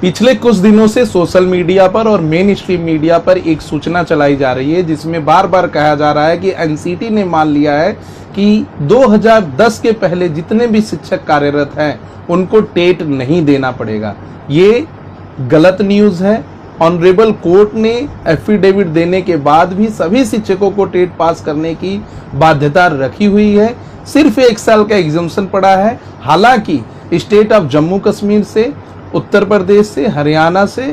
पिछले कुछ दिनों से सोशल मीडिया पर और मेन स्ट्रीम मीडिया पर एक सूचना चलाई जा रही है जिसमें बार बार कहा जा रहा है कि एनसीटी ने मान लिया है कि 2010 के पहले जितने भी शिक्षक कार्यरत हैं उनको टेट नहीं देना पड़ेगा। ये गलत न्यूज़ है। ऑनरेबल कोर्ट ने एफिडेविट देने के बाद भी सभी शिक्षकों को टेट पास करने की बाध्यता रखी हुई है। सिर्फ 1 साल का एग्जम्पशन पड़ा है। हालांकि स्टेट ऑफ जम्मू कश्मीर से, उत्तर प्रदेश से, हरियाणा से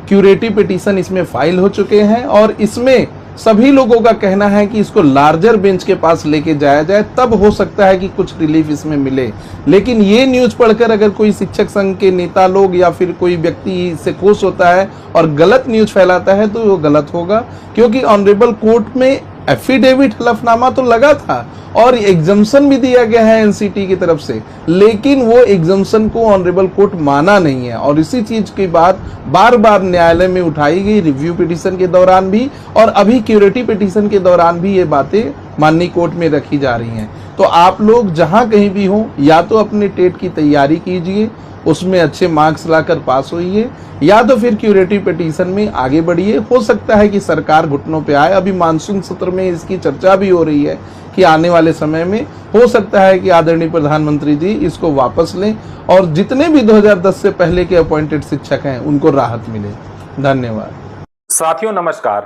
क्यूरेटिव पिटीशन इसमें फाइल हो चुके हैं और इसमें सभी लोगों का कहना है कि इसको लार्जर बेंच के पास लेके जाया जाए, तब हो सकता है कि कुछ रिलीफ इसमें मिले। लेकिन ये न्यूज़ पढ़कर अगर कोई शिक्षक संघ के नेता लोग या फिर कोई व्यक्ति इससे खुश होता है और गलत न्यूज़ फैलाता है तो वो गलत होगा, क्योंकि ऑनरेबल कोर्ट में एफिडेविट हलफनामा तो लगा था और एग्जम्पशन भी दिया गया है एनसीटी की तरफ से, लेकिन वो एग्जम्पशन को ऑनरेबल कोर्ट माना नहीं है। और इसी चीज की बात बार बार न्यायालय में उठाई गई, रिव्यू पिटीशन के दौरान भी और अभी क्यूरेटिव पिटीशन के दौरान भी ये बातें माननीय कोर्ट में रखी जा रही हैं। तो आप लोग जहां कहीं भी हो, या तो अपने टेट की तैयारी कीजिए, उसमें अच्छे मार्क्स लाकर पास होइए, या तो फिर क्यूरेटिव पिटीशन में आगे बढ़िए। हो सकता है कि सरकार घुटनों पे आए। अभी मानसून सत्र में इसकी चर्चा भी हो रही है कि आने वाले समय में हो सकता है कि आदरणीय प्रधानमंत्री जी इसको वापस लें और जितने भी 2010 से पहले के अपॉइंटेड शिक्षक हैं उनको राहत मिले। धन्यवाद। साथियों नमस्कार।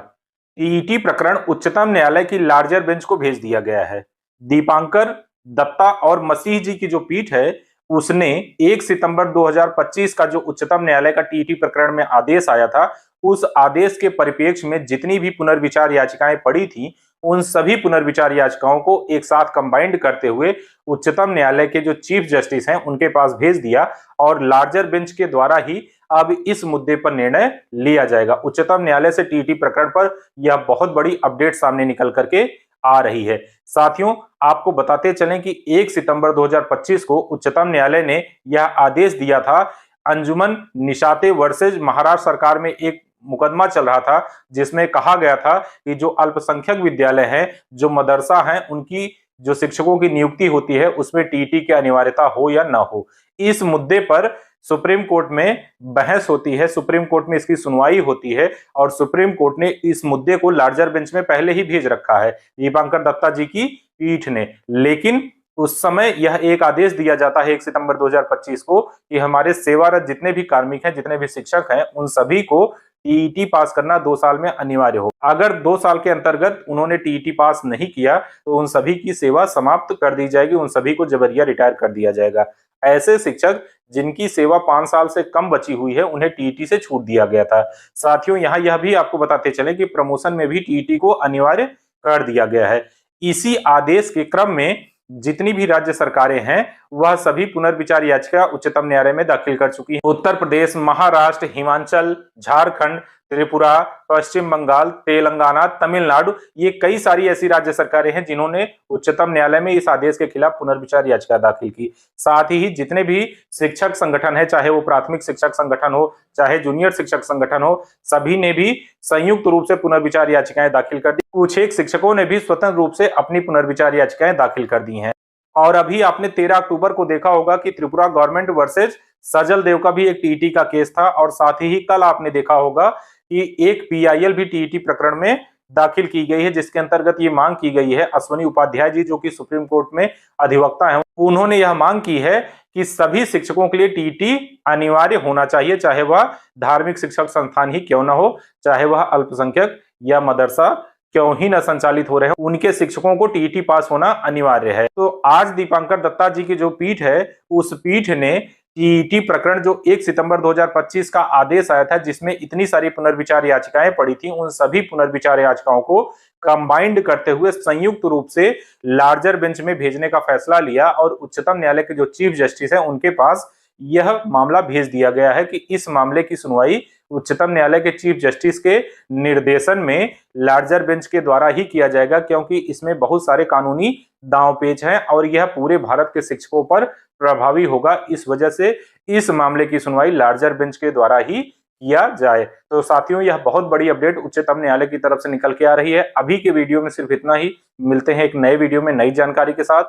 टीईटी प्रकरण उच्चतम न्यायालय की लार्जर बेंच को भेज दिया गया है। दीपांकर दत्ता और मसीह जी की जो पीठ है उसने 1 सितंबर 2025 का जो उच्चतम न्यायालय का टीईटी प्रकरण में आदेश आया था, उस आदेश के परिप्रेक्ष्य में जितनी भी पुनर्विचार याचिकाएं पड़ी थी उन सभी पुनर्विचार याचिकाओं को एक साथ कंबाइंड करते हुए उच्चतम न्यायालय के जो चीफ जस्टिस हैं उनके पास भेज दिया और लार्जर बेंच के द्वारा ही अब इस मुद्दे पर निर्णय लिया जाएगा। उच्चतम न्यायालय से टीईटी प्रकरण पर यह बहुत बड़ी अपडेट सामने निकल करके आ रही है। साथियों आपको बताते चलें कि 1 सितंबर 2025 को उच्चतम न्यायालय ने यह आदेश दिया था। अंजुमन निशाते वर्सेज महाराष्ट्र सरकार में एक मुकदमा चल रहा था जिसमें कहा गया था कि जो अल्पसंख्यक विद्यालय हैं, जो मदरसा हैं, उनकी जो शिक्षकों की नियुक्ति होती है उसमें टीईटी की अनिवार्यता हो या ना हो। इस मुद्दे पर सुप्रीम कोर्ट में बहस होती है, सुप्रीम कोर्ट में इसकी सुनवाई होती है और सुप्रीम कोर्ट ने इस मुद्दे को लार्जर बेंच में पहले ही भेज रखा है दीपांकर दत्ता जी की पीठ ने। लेकिन उस समय यह एक आदेश दिया जाता है 1 सितंबर 2025 को कि हमारे सेवारत जितने भी कार्मिक हैं, जितने भी शिक्षक हैं, उन सभी को टीईटी पास करना 2 साल में अनिवार्य हो। अगर 2 साल के अंतर्गत उन्होंने टीईटी पास नहीं किया तो उन सभी की सेवा समाप्त कर दी जाएगी, उन सभी को जबरिया रिटायर कर दिया जाएगा। ऐसे शिक्षक जिनकी सेवा 5 साल से कम बची हुई है उन्हें टीईटी से छूट दिया गया था। साथियों यहाँ यह भी आपको बताते चले कि प्रमोशन में भी टीईटी को अनिवार्य कर दिया गया है। इसी आदेश के क्रम में जितनी भी राज्य सरकारें हैं वह सभी पुनर्विचार याचिका उच्चतम न्यायालय में दाखिल कर चुकी हैं। उत्तर प्रदेश, महाराष्ट्र, हिमाचल, झारखंड, त्रिपुरा, पश्चिम बंगाल, तेलंगाना, तमिलनाडु, ये कई सारी ऐसी राज्य सरकारें हैं जिन्होंने उच्चतम न्यायालय में इस आदेश के खिलाफ पुनर्विचार याचिका दाखिल की। साथ ही जितने भी शिक्षक संगठन है, चाहे वो प्राथमिक शिक्षक संगठन हो, चाहे जूनियर शिक्षक संगठन हो, सभी ने भी संयुक्त रूप से पुनर्विचार याचिकाएं दाखिल कर दी। कुछ एक शिक्षकों ने भी स्वतंत्र रूप से अपनी पुनर्विचार याचिकाएं दाखिल कर दी हैं। और अभी आपने 13 अक्टूबर को देखा होगा कि त्रिपुरा गवर्नमेंट वर्सेज सजल देव का भी एक टीईटी का केस था और साथ ही कल आपने देखा होगा कि एक पीआईएल भी टीईटी प्रकरण में दाखिल की गई है, जिसके अंतर्गत ये मांग की गई है। अश्वनी उपाध्याय जी जो कि सुप्रीम कोर्ट में अधिवक्ता हैं, उन्होंने यह मांग की है कि सभी शिक्षकों के लिए टीईटी अनिवार्य होना चाहिए, चाहे वह धार्मिक शिक्षक संस्थान ही क्यों ना हो, चाहे वह अल्पसंख्यक या मदरसा क्यों ही न संचालित हो रहे हैं, उनके शिक्षकों को टीईटी पास होना अनिवार्य है। तो आज दीपांकर दत्ता जी की जो पीठ है उस पीठ ने टीईटी प्रकरण जो 1 सितंबर 2025 का आदेश आया था जिसमें इतनी सारी पुनर्विचार याचिकाएं पड़ी थी, उन सभी पुनर्विचार याचिकाओं को कंबाइंड करते हुए संयुक्त रूप से लार्जर बेंच में भेजने का फैसला लिया और उच्चतम न्यायालय के जो चीफ जस्टिस हैं उनके पास यह मामला भेज दिया गया है कि इस मामले की सुनवाई उच्चतम न्यायालय के चीफ जस्टिस के निर्देशन में लार्जर बेंच के द्वारा ही किया जाएगा, क्योंकि इसमें बहुत सारे कानूनी दांवपेच हैं और यह पूरे भारत के शिक्षकों पर प्रभावी होगा। इस वजह से इस मामले की सुनवाई लार्जर बेंच के द्वारा ही किया जाए। तो साथियों यह बहुत बड़ी अपडेट उच्चतम न्यायालय की तरफ से निकल के आ रही है। अभी के वीडियो में सिर्फ इतना ही। मिलते हैं एक नए वीडियो में नई जानकारी के साथ।